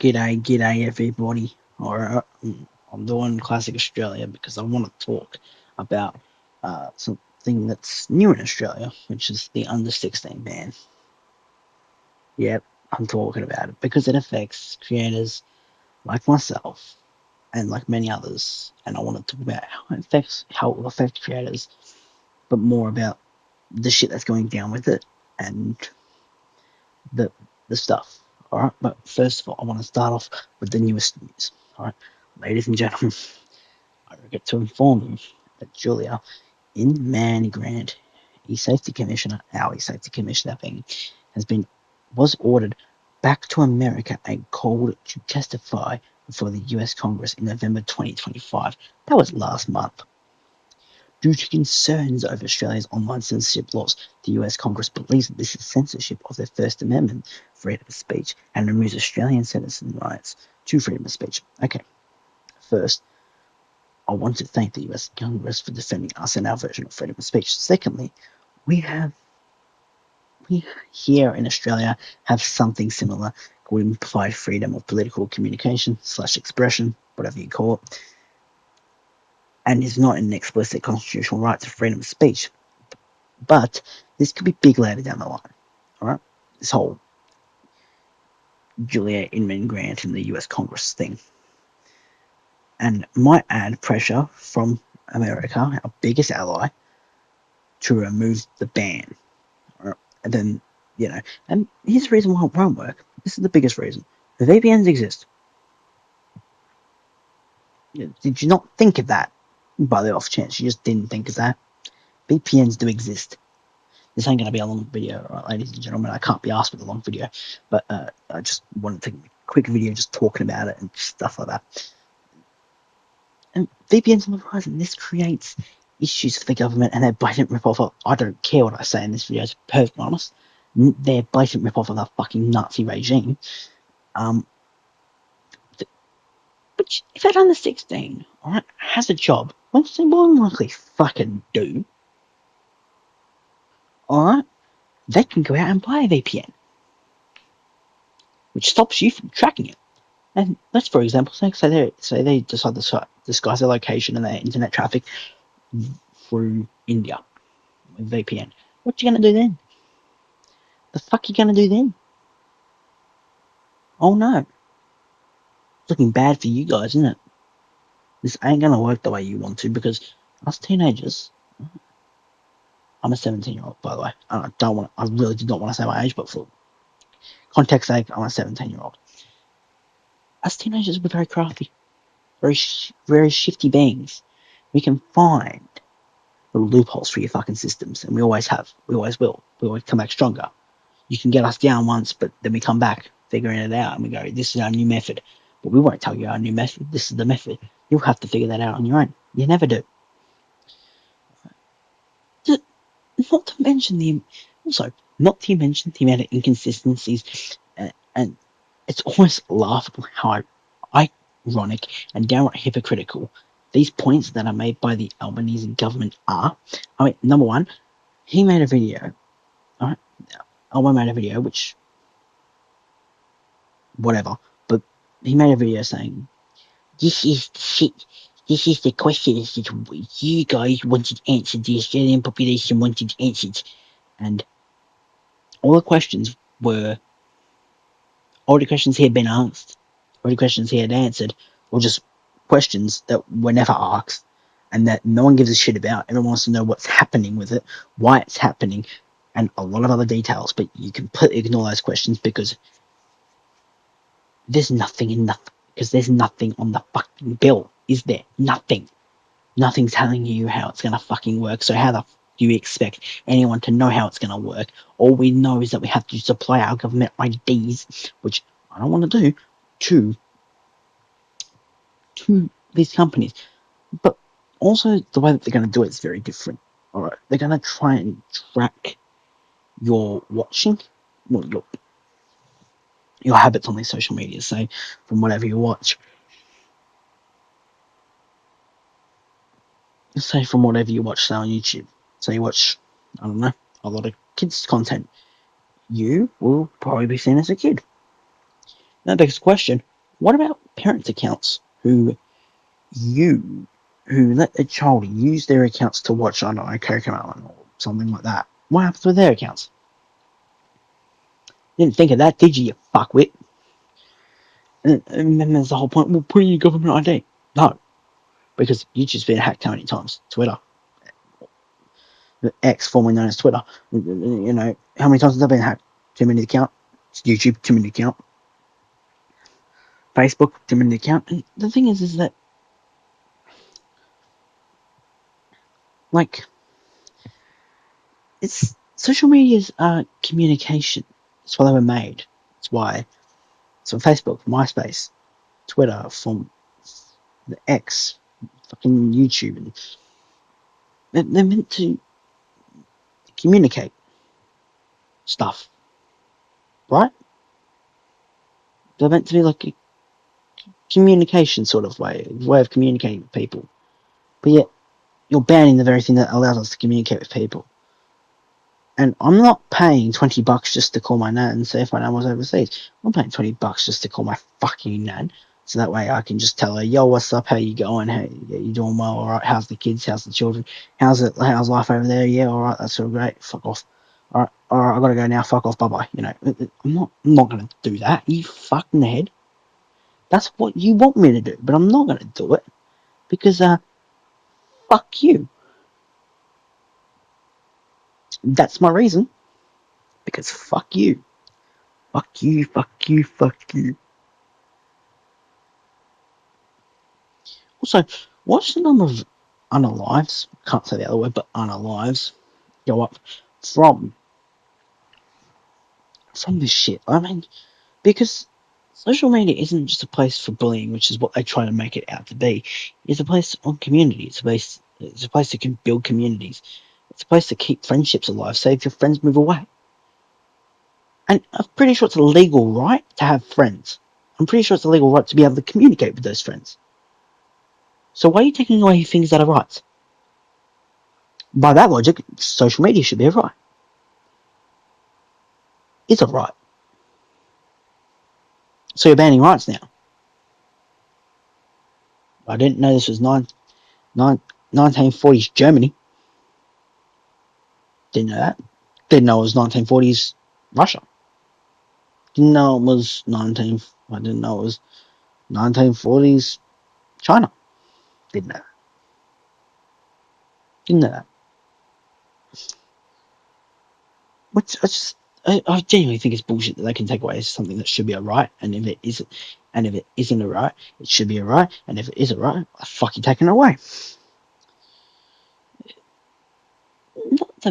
G'day, everybody. Alright, I'm doing Classic Australia because I want to talk about something that's new in Australia, which is the under 16 ban. Yep, I'm talking about it because it affects creators like myself and like many others, and I want to talk about how it will affect creators, but more about the shit that's going down with it and the the stuff. Alright, but first of all, I want to start off with the newest news. Alright, ladies and gentlemen, I regret to inform you that Julia in Manny Grant, E-Safety Commissioner, our E-Safety Commissioner being, was ordered back to America and called to testify before the US Congress in November 2025. That was last month. Due to concerns over Australia's online censorship laws, the US Congress believes that this is censorship of their First Amendment freedom of speech and removes Australian citizen rights to freedom of speech. Okay, first, I want to thank the US Congress for defending us and our version of freedom of speech. Secondly, we here in Australia have something similar called implied freedom of political communication / expression, whatever you call it, and is not an explicit constitutional right to freedom of speech. But this could be big later down the line. All right, this whole Julia Inman Grant in the US Congress thing, and might add pressure from America, our biggest ally, to remove the ban. And then, and here's the reason why it won't work. This is the biggest reason. The VPNs exist. Did you not think of that by the off chance? You just didn't think of that. VPNs do exist. This ain't going to be a long video, right, ladies and gentlemen. I can't be asked with a long video, but I just wanted to take a quick video just talking about it and stuff like that. And VPNs on the horizon, this creates issues for the government and their blatant rip-off of, I don't care what I say in this video, to be perfectly honest, their blatant rip-off of the fucking Nazi regime. Which, if they're under 16, alright, has a job, which they more than likely fucking do, alright, they can go out and buy a VPN, which stops you from tracking it. And let's, for example, say they decide to disguise their location and their internet traffic through India with VPN. What you gonna do then? The fuck you gonna do then? Oh no. It's looking bad for you guys, isn't it? This ain't gonna work the way you want to, because us teenagers, I'm a 17-year-old, by the way. I really did not want to say my age, but for context sake, I'm a 17-year-old. As teenagers, we're very crafty, very shifty beings. We can find little loopholes for your fucking systems, and we always have. We always will. We always come back stronger. You can get us down once, but then we come back figuring it out, and we go, this is our new method. But we won't tell you our new method. This is the method. You'll have to figure that out on your own. You never do. Not to mention the amount of inconsistencies, and it's almost laughable how ironic and downright hypocritical these points that are made by the Albanese government are. I mean, number one, he made a video. All right, Alban made a video, which whatever, but he made a video saying, "This is shit. This is the questions that you guys wanted answered. The Australian population wanted answered." And all the questions were already questions he had been asked, already questions he had answered, or just questions that were never asked and that no one gives a shit about. Everyone wants to know what's happening with it, why it's happening, and a lot of other details. But you completely ignore those questions because there's nothing on the fucking bill, is there? Nothing. Nothing's telling you how it's going to fucking work, so how the do you expect anyone to know how it's going to work? All we know is that we have to supply our government IDs, which I don't want to do, to these companies. But also, the way that they're going to do it is very different. All right, they're going to try and track your watching, well, your habits on these social media, say, from whatever you watch. Say from whatever you watch, say on YouTube. So you watch, I don't know, a lot of kids' content. You will probably be seen as a kid. That begs the question, What about parents' accounts who let their child use their accounts to watch, I don't know, Cocomelon or something like that? What happens with their accounts? You didn't think of that, did you, you fuckwit? And then there's the whole point, well, put in your government ID. No, because YouTube's been hacked how many times? Twitter. X, formerly known as Twitter. You know, how many times has that been hacked? Too many to count. YouTube, too many to count. Facebook, too many to count. And the thing is that, like, it's social media's communication. That's why they were made. That's why. So Facebook, MySpace, Twitter, from the X, fucking YouTube, and they're meant to communicate stuff, right? They're meant to be like a communication sort of way of communicating with people. But yet, you're banning the very thing that allows us to communicate with people. And I'm not paying $20 just to call my nan and say if my nan was overseas. I'm paying $20 just to call my fucking nan. So that way I can just tell her, yo, what's up? How you going? Hey, you doing well? All right. How's the kids? How's the children? How's life over there? Yeah, all right. That's all great. Fuck off. All right. I gotta go now. Fuck off. Bye bye. You know, I'm not gonna do that. Are you fucked in the head? That's what you want me to do, but I'm not gonna do it because fuck you. That's my reason. Because fuck you. Fuck you, fuck you, fuck you. Also, watch the number of unalives, can't say the other word, but unalives go up from this shit. I mean, because social media isn't just a place for bullying, which is what they try to make it out to be. It's a place on community. It's a place that can build communities. It's a place to keep friendships alive, say if your friends move away. And I'm pretty sure it's a legal right to have friends. I'm pretty sure it's a legal right to be able to communicate with those friends. So why are you taking away things that are rights? By that logic, social media should be a right. It's a right. So you're banning rights now. I didn't know this was 1940s Germany. Didn't know that. Didn't know it was 1940s Russia. Didn't know it was I didn't know it was 1940s China. Didn't know that. Didn't know that. Which I genuinely think it's bullshit that they can take away something that should be a right, and if it isn't a right, it should be a right, and if it is a right, I fucking taking it away. Not to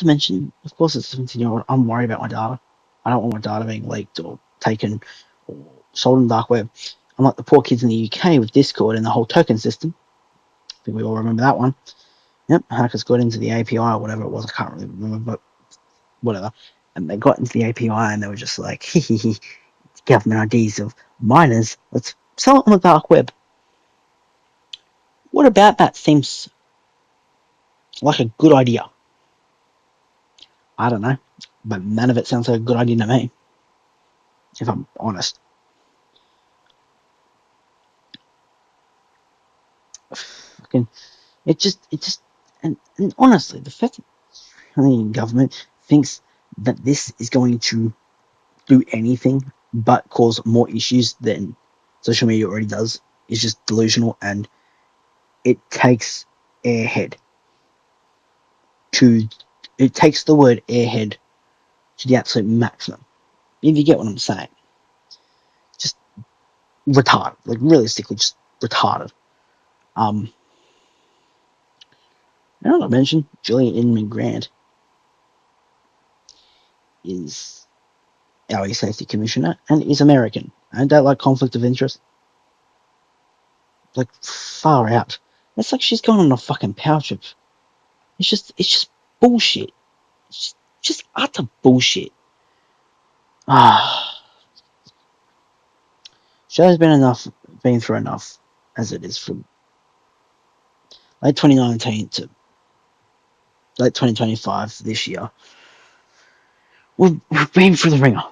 mention, of course, it's 17-year-old. I'm worried about my data. I don't want my data being leaked or taken or sold on the dark web. I'm like the poor kids in the UK with Discord and the whole token system. I think we all remember that one. Yep, hackers got into the API or whatever it was. I can't really remember, but whatever. And they got into the API and they were just like, government IDs of minors. Let's sell it on the dark web. What about that seems like a good idea? I don't know, but none of it sounds like a good idea to me, if I'm honest. Fucking, it just, and honestly, the fact that the Australian government thinks that this is going to do anything but cause more issues than social media already does is just delusional, and it takes airhead to, it takes the word airhead to the absolute maximum. If you get what I'm saying. Just retarded. Like realistically just retarded. Now that I mentioned, Julia Inman Grant is our safety commissioner and is American. I don't like conflict of interest. Like far out. It's like she's going on a fucking power trip. It's just bullshit. It's just utter bullshit. Ah, show's been through enough as it is from late 2019 to late 2025 this year. We've been through the ringer,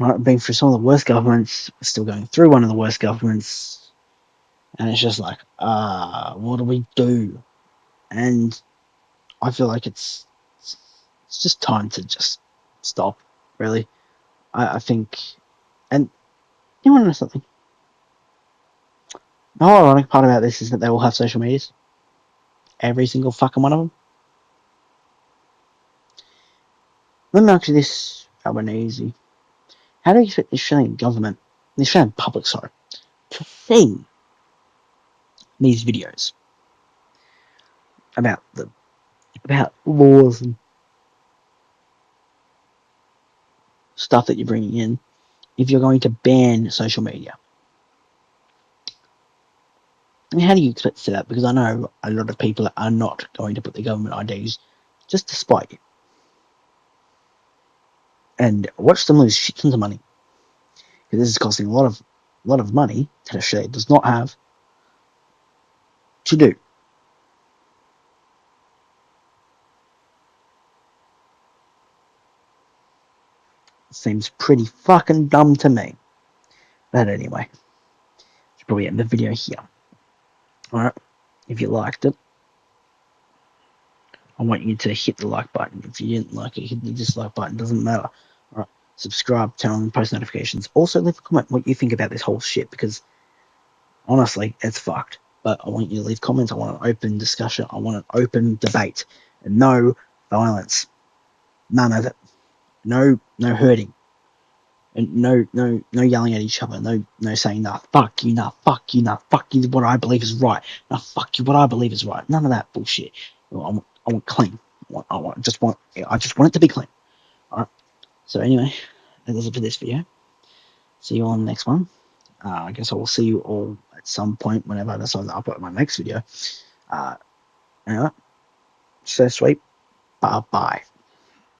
Right, being through some of the worst governments, we're still going through one of the worst governments, and it's just like, what do we do? And I feel like it's just time to just stop, really. I think, and you want to know something? The whole ironic part about this is that they all have social medias. Every single fucking one of them. Let me ask you this, Albanese. How do you expect the Australian government, the Australian public, sorry, to see these videos about about laws and stuff that you're bringing in if you're going to ban social media? I mean, how do you expect to see that? Because I know a lot of people are not going to put their government IDs just to spite you. And watch them lose shit tons of money. Because this is costing a lot of money that Australia does not have to do. It seems pretty fucking dumb to me. But anyway, should probably end the video here. Alright, if you liked it, I want you to hit the like button. If you didn't like it, hit the dislike button. Doesn't matter. Alright, subscribe, turn on post notifications. Also, leave a comment what you think about this whole shit, because honestly, it's fucked. But I want you to leave comments. I want an open discussion. I want an open debate. And no violence. None of it. No hurting. And no yelling at each other. No saying, nah, fuck you, fuck you, what I believe is right. Nah, fuck you, what I believe is right. None of that bullshit. I want clean. I just want it to be clean. Alright. So anyway, that does it for this video. See you on the next one. I guess I will see you all at some point whenever I decide to upload my next video. Anyway, so sweet. Bye bye.